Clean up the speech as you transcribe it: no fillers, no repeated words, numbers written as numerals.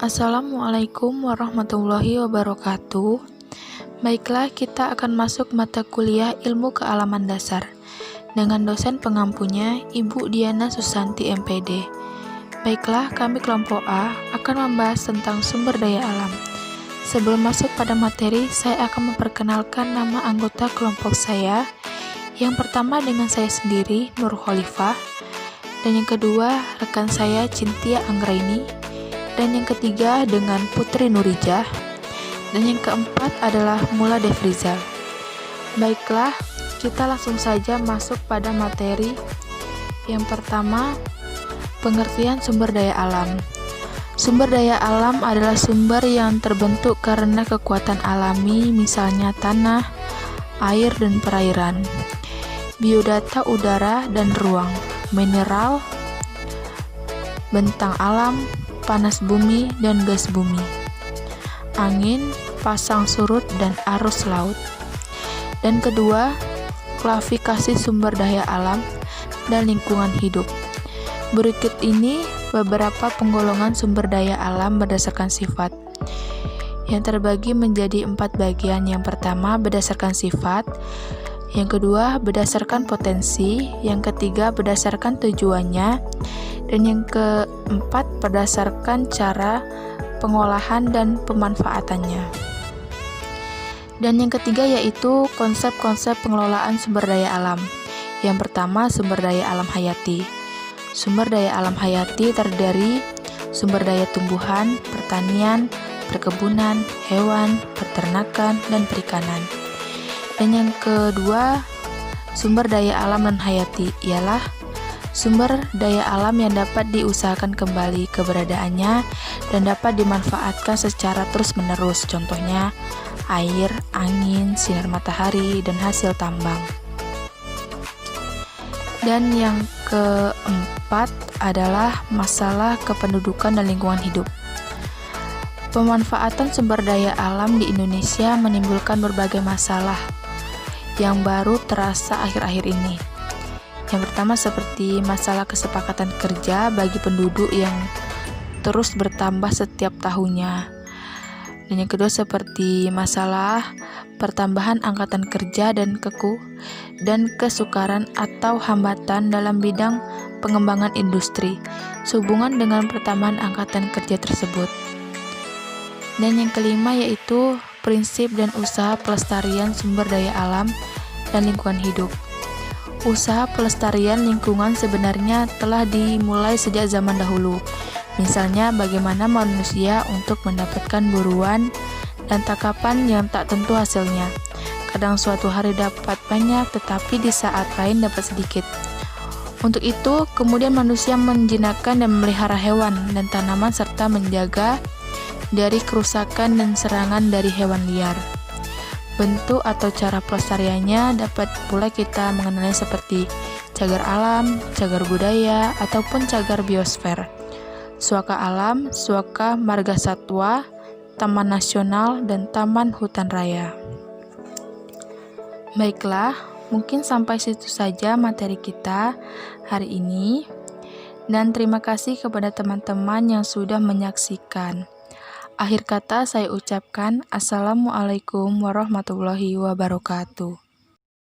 Assalamualaikum warahmatullahi wabarakatuh. Baiklah, kita akan masuk mata kuliah Ilmu Kealaman Dasar dengan dosen pengampunya Ibu Diana Susanti MPD. Baiklah, kami kelompok A akan membahas tentang sumber daya alam. Sebelum masuk pada materi, saya akan memperkenalkan nama anggota kelompok saya. Yang pertama dengan saya sendiri, Nur Khalifah, dan yang kedua rekan saya Cintia Anggraini, dan yang ketiga dengan Putri Nurijah, dan yang keempat adalah Mula Devrizal. Baiklah, kita langsung saja masuk pada materi. Yang pertama, pengertian sumber daya alam. Sumber daya alam adalah sumber yang terbentuk karena kekuatan alami, misalnya tanah, air, dan perairan, biodata udara dan ruang, mineral, bentang alam, panas bumi dan gas bumi, angin, pasang surut, dan arus laut. Dan kedua, klasifikasi sumber daya alam dan lingkungan hidup. Berikut ini beberapa penggolongan sumber daya alam berdasarkan sifat, yang terbagi menjadi 4 bagian. Yang pertama, berdasarkan sifat. Yang kedua, berdasarkan potensi. Yang ketiga, berdasarkan tujuannya. Dan yang keempat, berdasarkan cara pengolahan dan pemanfaatannya. Dan yang ketiga yaitu konsep-konsep pengelolaan sumber daya alam. Yang pertama, sumber daya alam hayati. Sumber daya alam hayati terdiri sumber daya tumbuhan, pertanian, perkebunan, hewan, peternakan, dan perikanan. Dan yang kedua, sumber daya alam non-hayati ialah sumber daya alam yang dapat diusahakan kembali keberadaannya dan dapat dimanfaatkan secara terus-menerus, contohnya air, angin, sinar matahari, dan hasil tambang. Dan yang keempat adalah masalah kependudukan dan lingkungan hidup. Pemanfaatan sumber daya alam di Indonesia menimbulkan berbagai masalah yang baru terasa akhir-akhir ini. Yang pertama seperti masalah kesepakatan kerja bagi penduduk yang terus bertambah setiap tahunnya. Dan yang kedua seperti masalah pertambahan angkatan kerja dan kesukaran atau hambatan dalam bidang pengembangan industri sehubungan dengan pertambahan angkatan kerja tersebut. Dan yang kelima yaitu prinsip dan usaha pelestarian sumber daya alam dan lingkungan hidup. Usaha pelestarian lingkungan sebenarnya telah dimulai sejak zaman dahulu. Misalnya bagaimana manusia untuk mendapatkan buruan dan tangkapan yang tak tentu hasilnya. Kadang suatu hari dapat banyak, tetapi di saat lain dapat sedikit. Untuk itu, kemudian manusia menjinakkan dan memelihara hewan dan tanaman serta menjaga dari kerusakan dan serangan dari hewan liar. Bentuk atau cara pelestariannya dapat pula kita mengenalnya seperti cagar alam, cagar budaya, ataupun cagar biosfer, suaka alam, suaka marga satwa, taman nasional, dan taman hutan raya. Baiklah, mungkin sampai situ saja materi kita hari ini, dan terima kasih kepada teman-teman yang sudah menyaksikan. Akhir kata saya ucapkan Assalamualaikum warahmatullahi wabarakatuh.